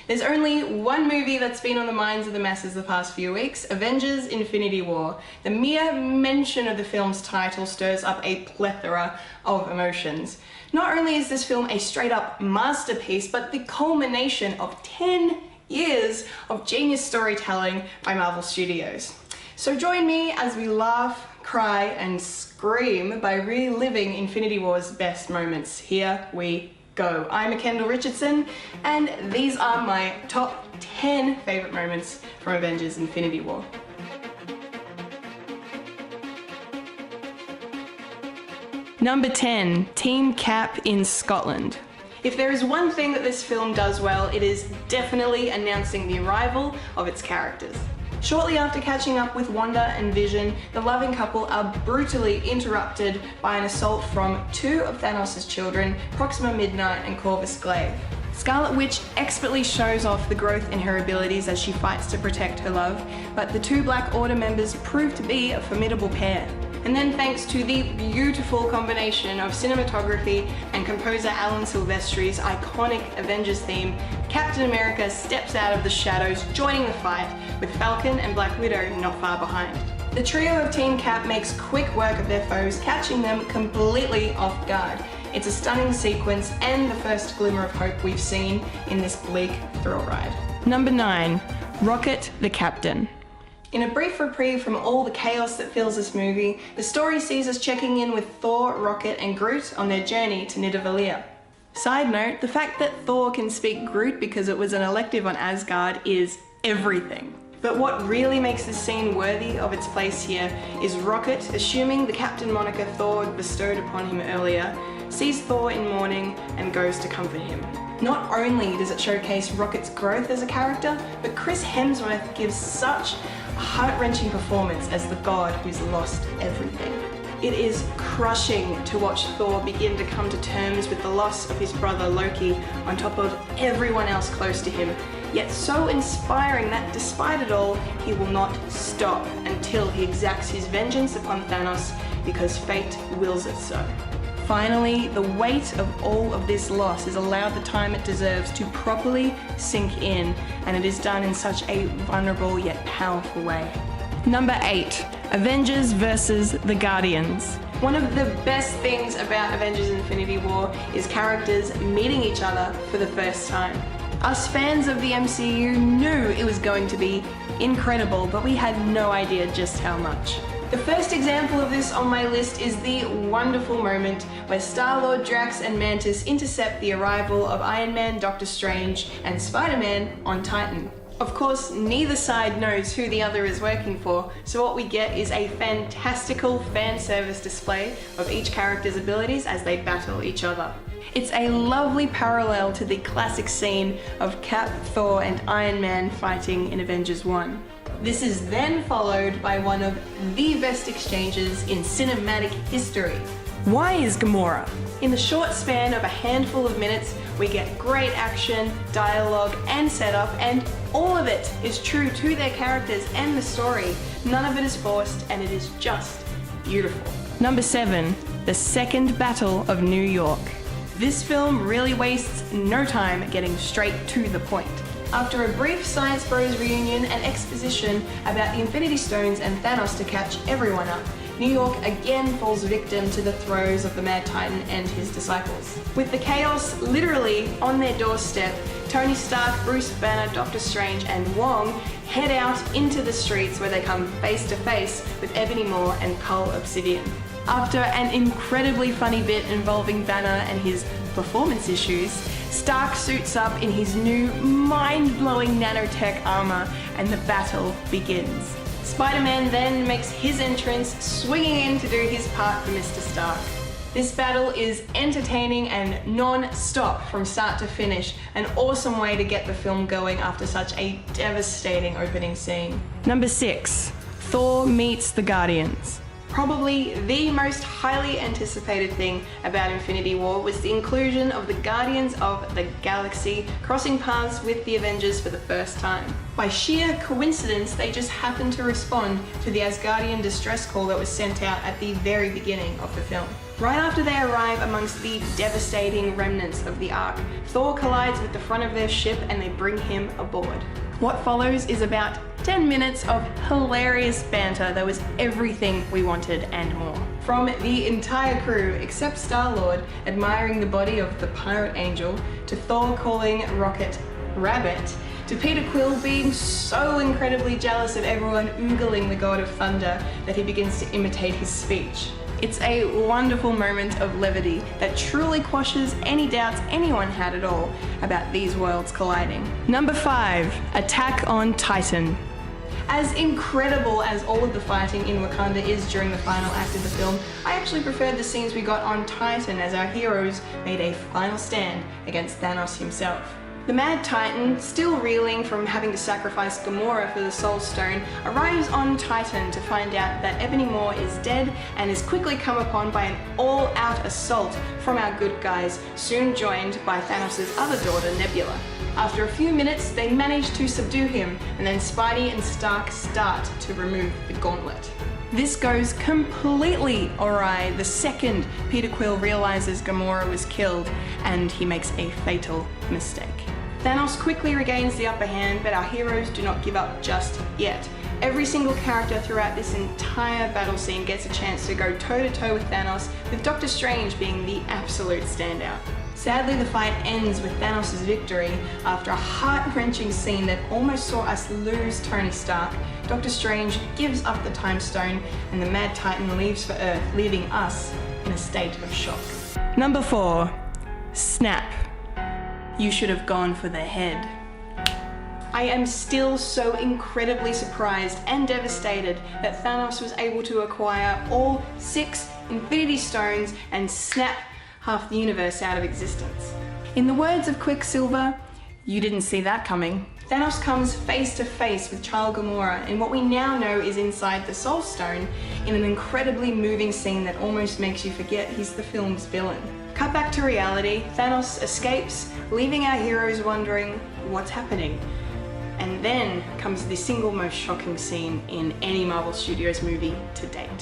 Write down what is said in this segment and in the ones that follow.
There's only one movie that's been on the minds of the masses the past few weeks, Avengers: Infinity War. The mere mention of the film's title stirs up a plethora of emotions. Not only is this film a straight-up masterpiece, but the culmination of 10 years of genius storytelling by Marvel Studios. So join me as we laugh, cry, and scream by reliving Infinity War's best moments. Here we go. I'm Kendall Richardson, and these are my top 10 favourite moments from Avengers: Infinity War. Number 10, Team Cap in Scotland. If there is one thing that this film does well, it is definitely announcing the arrival of its characters. Shortly after catching up with Wanda and Vision, the loving couple are brutally interrupted by an assault from two of Thanos' children, Proxima Midnight and Corvus Glaive. Scarlet Witch expertly shows off the growth in her abilities as she fights to protect her love, but the two Black Order members prove to be a formidable pair. And then, thanks to the beautiful combination of cinematography and composer Alan Silvestri's iconic Avengers theme, Captain America steps out of the shadows, joining the fight, with Falcon and Black Widow not far behind. The trio of Team Cap makes quick work of their foes, catching them completely off guard. It's a stunning sequence and the first glimmer of hope we've seen in this bleak thrill ride. Number 9, Rocket the Captain. In a brief reprieve from all the chaos that fills this movie, the story sees us checking in with Thor, Rocket, and Groot on their journey to Nidavellir. Side note, the fact that Thor can speak Groot because it was an elective on Asgard is everything. But what really makes this scene worthy of its place here is Rocket, assuming the Captain moniker Thor bestowed upon him earlier, sees Thor in mourning and goes to comfort him. Not only does it showcase Rocket's growth as a character, but Chris Hemsworth gives such a heart-wrenching performance as the god who's lost everything. It is crushing to watch Thor begin to come to terms with the loss of his brother Loki on top of everyone else close to him, yet so inspiring that despite it all, he will not stop until he exacts his vengeance upon Thanos, because fate wills it so. Finally, the weight of all of this loss is allowed the time it deserves to properly sink in, and it is done in such a vulnerable yet powerful way. Number 8, Avengers vs. the Guardians. One of the best things about Avengers: Infinity War is characters meeting each other for the first time. Us fans of the MCU knew it was going to be incredible, but we had no idea just how much. The first example of this on my list is the wonderful moment where Star-Lord, Drax, and Mantis intercept the arrival of Iron Man, Doctor Strange, and Spider-Man on Titan. Of course, neither side knows who the other is working for, so what we get is a fantastical fan service display of each character's abilities as they battle each other. It's a lovely parallel to the classic scene of Cap, Thor, and Iron Man fighting in Avengers 1. This is then followed by one of the best exchanges in cinematic history. Why is Gamora? In the short span of a handful of minutes, we get great action, dialogue, and setup, and all of it is true to their characters and the story. None of it is forced, and it is just beautiful. Number 7, The Second Battle of New York. This film really wastes no time getting straight to the point. After a brief Science Bros reunion and exposition about the Infinity Stones and Thanos to catch everyone up, New York again falls victim to the throes of the Mad Titan and his disciples. With the chaos literally on their doorstep, Tony Stark, Bruce Banner, Doctor Strange, and Wong head out into the streets where they come face to face with Ebony Maw and Cull Obsidian. After an incredibly funny bit involving Banner and his performance issues, Stark suits up in his new mind-blowing nanotech armor and the battle begins. Spider-Man then makes his entrance, swinging in to do his part for Mr. Stark. This battle is entertaining and non-stop from start to finish, an awesome way to get the film going after such a devastating opening scene. Number 6, Thor meets the Guardians. Probably the most highly anticipated thing about Infinity War was the inclusion of the Guardians of the Galaxy crossing paths with the Avengers for the first time. By sheer coincidence, they just happened to respond to the Asgardian distress call that was sent out at the very beginning of the film. Right after they arrive amongst the devastating remnants of the Ark, Thor collides with the front of their ship and they bring him aboard. What follows is about 10 minutes of hilarious banter that was everything we wanted and more. From the entire crew, except Star-Lord, admiring the body of the Pirate Angel, to Thor calling Rocket Rabbit, to Peter Quill being so incredibly jealous of everyone oogling the God of Thunder that he begins to imitate his speech. It's a wonderful moment of levity that truly quashes any doubts anyone had at all about these worlds colliding. Number 5, Attack on Titan. As incredible as all of the fighting in Wakanda is during the final act of the film, I actually preferred the scenes we got on Titan as our heroes made a final stand against Thanos himself. The Mad Titan, still reeling from having to sacrifice Gamora for the Soul Stone, arrives on Titan to find out that Ebony Maw is dead and is quickly come upon by an all-out assault from our good guys, soon joined by Thanos' other daughter, Nebula. After a few minutes, they manage to subdue him, and then Spidey and Stark start to remove the gauntlet. This goes completely awry the second Peter Quill realizes Gamora was killed, and he makes a fatal mistake. Thanos quickly regains the upper hand, but our heroes do not give up just yet. Every single character throughout this entire battle scene gets a chance to go toe-to-toe with Thanos, with Doctor Strange being the absolute standout. Sadly, the fight ends with Thanos' victory after a heart-wrenching scene that almost saw us lose Tony Stark. Doctor Strange gives up the Time Stone and the Mad Titan leaves for Earth, leaving us in a state of shock. Number 4, Snap. You should have gone for the head. I am still so incredibly surprised and devastated that Thanos was able to acquire all 6 Infinity Stones and snap half the universe out of existence. In the words of Quicksilver, you didn't see that coming. Thanos comes face to face with Child Gamora in what we now know is inside the Soul Stone in an incredibly moving scene that almost makes you forget he's the film's villain. Cut back to reality, Thanos escapes, leaving our heroes wondering what's happening. And then comes the single most shocking scene in any Marvel Studios movie to date.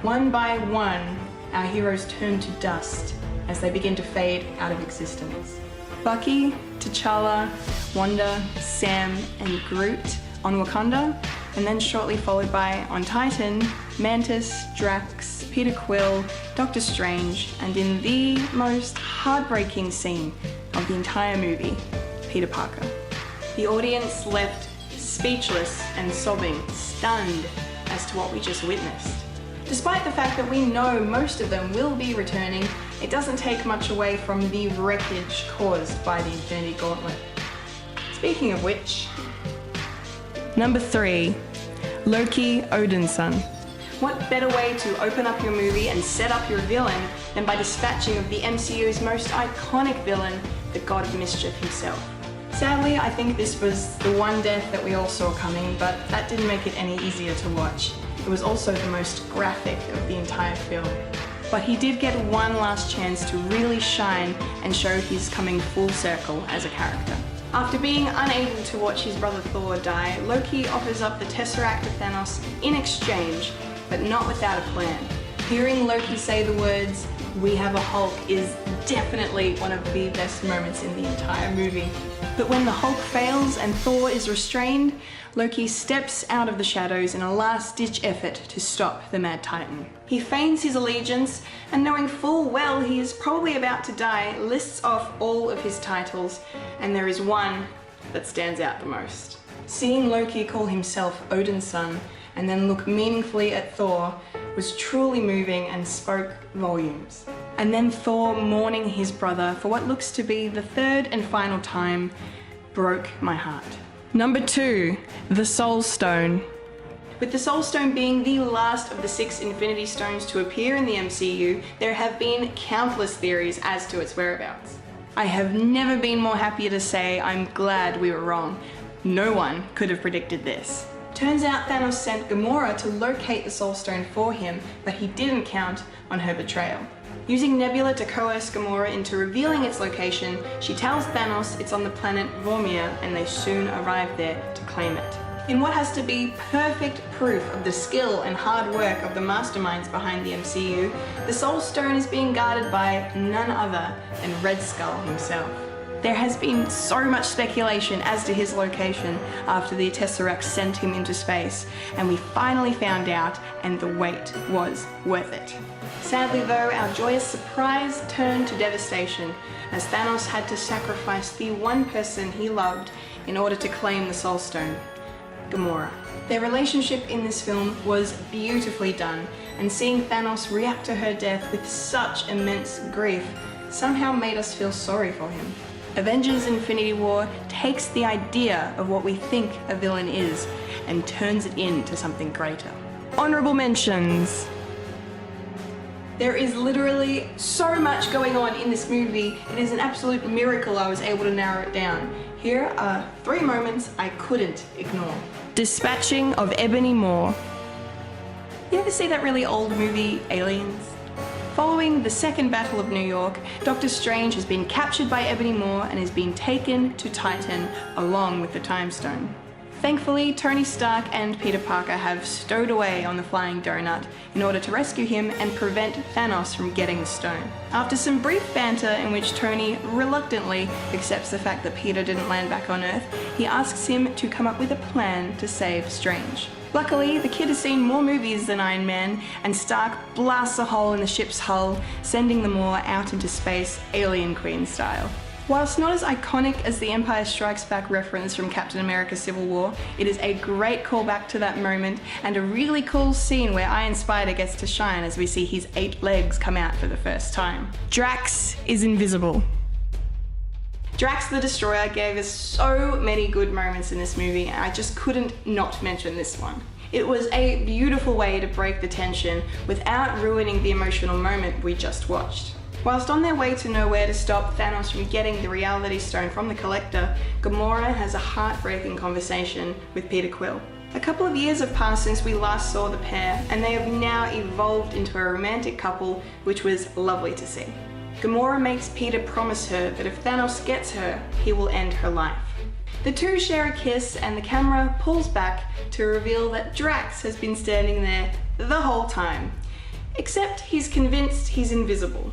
One by one, our heroes turn to dust as they begin to fade out of existence. Bucky, T'Challa, Wanda, Sam, and Groot on Wakanda, and then shortly followed by, on Titan, Mantis, Drax, Peter Quill, Doctor Strange, and in the most heartbreaking scene of the entire movie, Peter Parker. The audience left speechless and sobbing, stunned as to what we just witnessed. Despite the fact that we know most of them will be returning, it doesn't take much away from the wreckage caused by the Infinity Gauntlet. Speaking of which... Number 3, Loki Odin's son. What better way to open up your movie and set up your villain than by dispatching of the MCU's most iconic villain, the God of Mischief himself. Sadly, I think this was the one death that we all saw coming, but that didn't make it any easier to watch. It was also the most graphic of the entire film. But he did get one last chance to really shine and show his coming full circle as a character. After being unable to watch his brother Thor die, Loki offers up the Tesseract to Thanos in exchange, but not without a plan. Hearing Loki say the words, "We have a Hulk," is definitely one of the best moments in the entire movie. But when the Hulk fails and Thor is restrained, Loki steps out of the shadows in a last-ditch effort to stop the Mad Titan. He feigns his allegiance, and knowing full well he is probably about to die, lists off all of his titles, and there is one that stands out the most. Seeing Loki call himself Odin's son, and then look meaningfully at Thor, was truly moving and spoke volumes. And then Thor mourning his brother for what looks to be the third and final time broke my heart. Number 2, the Soul Stone. With the Soul Stone being the last of the 6 Infinity Stones to appear in the MCU, there have been countless theories as to its whereabouts. I have never been more happy to say I'm glad we were wrong. No one could have predicted this. Turns out Thanos sent Gamora to locate the Soul Stone for him, but he didn't count on her betrayal. Using Nebula to coerce Gamora into revealing its location, she tells Thanos it's on the planet Vormir, and they soon arrive there to claim it. In what has to be perfect proof of the skill and hard work of the masterminds behind the MCU, the Soul Stone is being guarded by none other than Red Skull himself. There has been so much speculation as to his location after the Tesseract sent him into space, and we finally found out, and the wait was worth it. Sadly though, our joyous surprise turned to devastation as Thanos had to sacrifice the one person he loved in order to claim the Soul Stone, Gamora. Their relationship in this film was beautifully done, and seeing Thanos react to her death with such immense grief somehow made us feel sorry for him. Avengers Infinity War takes the idea of what we think a villain is and turns it into something greater. Honorable mentions. There is literally so much going on in this movie, it is an absolute miracle I was able to narrow it down. Here are 3 moments I couldn't ignore. Dispatching of Ebony Maw. You ever see that really old movie, Aliens? Following the Second Battle of New York, Doctor Strange has been captured by Ebony Maw and has been taken to Titan along with the Time Stone. Thankfully, Tony Stark and Peter Parker have stowed away on the Flying Donut in order to rescue him and prevent Thanos from getting the stone. After some brief banter in which Tony reluctantly accepts the fact that Peter didn't land back on Earth, he asks him to come up with a plan to save Strange. Luckily, the kid has seen more movies than Iron Man, and Stark blasts a hole in the ship's hull, sending them all out into space, Alien Queen style. Whilst not as iconic as the Empire Strikes Back reference from Captain America Civil War, it is a great callback to that moment and a really cool scene where Iron Spider gets to shine as we see his 8 legs come out for the first time. Drax is invisible. Drax the Destroyer gave us so many good moments in this movie, and I just couldn't not mention this one. It was a beautiful way to break the tension without ruining the emotional moment we just watched. Whilst on their way to nowhere to stop Thanos from getting the Reality Stone from the Collector, Gamora has a heartbreaking conversation with Peter Quill. A couple of years have passed since we last saw the pair, and they have now evolved into a romantic couple, which was lovely to see. Gamora makes Peter promise her that if Thanos gets her, he will end her life. The two share a kiss and the camera pulls back to reveal that Drax has been standing there the whole time. Except he's convinced he's invisible.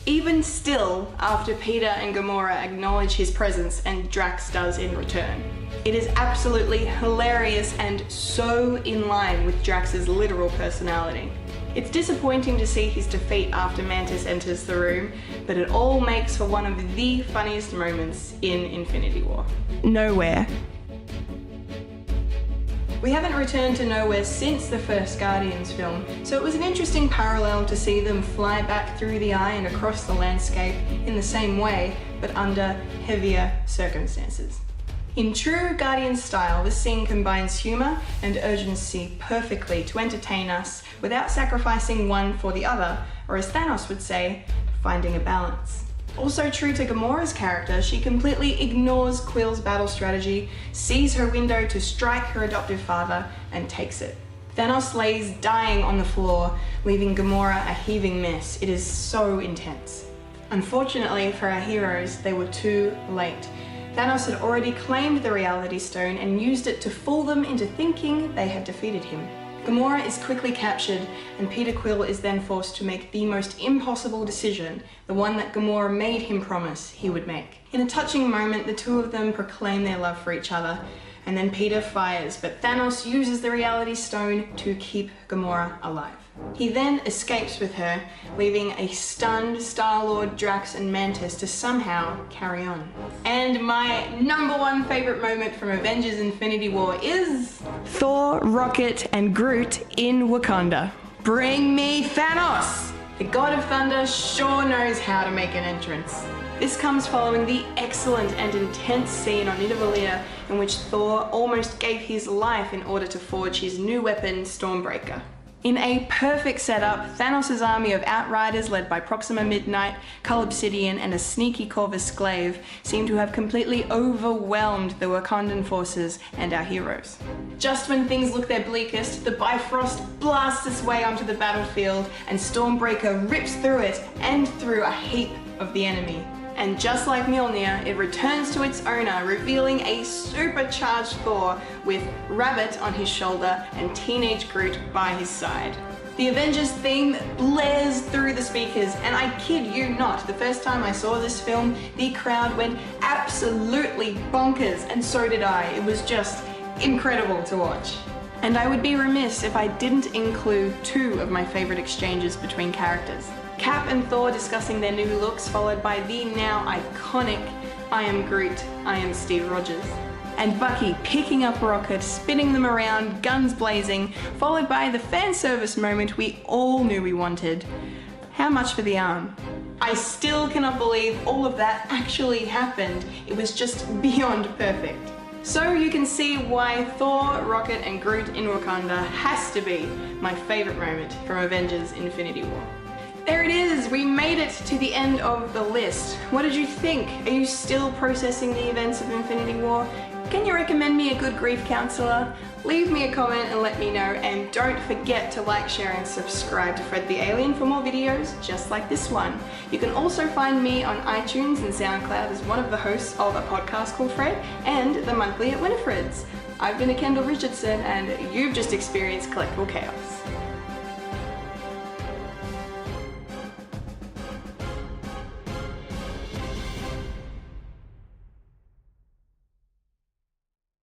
Even still, after Peter and Gamora acknowledge his presence, and Drax does in return. It is absolutely hilarious and so in line with Drax's literal personality. It's disappointing to see his defeat after Mantis enters the room, but it all makes for one of the funniest moments in Infinity War. Nowhere. We haven't returned to Nowhere since the first Guardians film, so it was an interesting parallel to see them fly back through the eye and across the landscape in the same way, but under heavier circumstances. In true Guardians style, this scene combines humour and urgency perfectly to entertain us without sacrificing one for the other, or as Thanos would say, finding a balance. Also true to Gamora's character, she completely ignores Quill's battle strategy, sees her window to strike her adoptive father, and takes it. Thanos lays dying on the floor, leaving Gamora a heaving mess. It is so intense. Unfortunately for our heroes, they were too late. Thanos had already claimed the Reality Stone and used it to fool them into thinking they had defeated him. Gamora is quickly captured, and Peter Quill is then forced to make the most impossible decision, the one that Gamora made him promise he would make. In a touching moment, the two of them proclaim their love for each other, and then Peter fires, but Thanos uses the Reality Stone to keep Gamora alive. He then escapes with her, leaving a stunned Star-Lord, Drax, and Mantis to somehow carry on. And my #1 favourite moment from Avengers Infinity War is Thor, Rocket, and Groot in Wakanda. Bring me Thanos! The God of Thunder sure knows how to make an entrance. This comes following the excellent and intense scene on Nidavellir in which Thor almost gave his life in order to forge his new weapon, Stormbreaker. In a perfect setup, Thanos' army of Outriders led by Proxima Midnight, Cull Obsidian, and a sneaky Corvus Glaive seem to have completely overwhelmed the Wakandan forces and our heroes. Just when things look their bleakest, the Bifrost blasts its way onto the battlefield and Stormbreaker rips through it and through a heap of the enemy. And just like Mjolnir, it returns to its owner, revealing a supercharged Thor with Rabbit on his shoulder and Teenage Groot by his side. The Avengers theme blares through the speakers, and I kid you not, the first time I saw this film, the crowd went absolutely bonkers, and so did I. It was just incredible to watch. And I would be remiss if I didn't include two of my favorite exchanges between characters. Cap and Thor discussing their new looks, followed by the now iconic "I am Groot, I am Steve Rogers." And Bucky picking up Rocket, spinning them around, guns blazing, followed by the fan service moment we all knew we wanted. How much for the arm? I still cannot believe all of that actually happened. It was just beyond perfect. So you can see why Thor, Rocket and Groot in Wakanda has to be my favorite moment from Avengers Infinity War. There it is, we made it to the end of the list. What did you think? Are you still processing the events of Infinity War? Can you recommend me a good grief counselor? Leave me a comment and let me know, and don't forget to like, share and subscribe to Fred the Alien for more videos just like this one. You can also find me on iTunes and SoundCloud as one of the hosts of a podcast called Fred and the Monthly at Winifred's. I've been a Kendall Richardson and you've just experienced Collectible Chaos.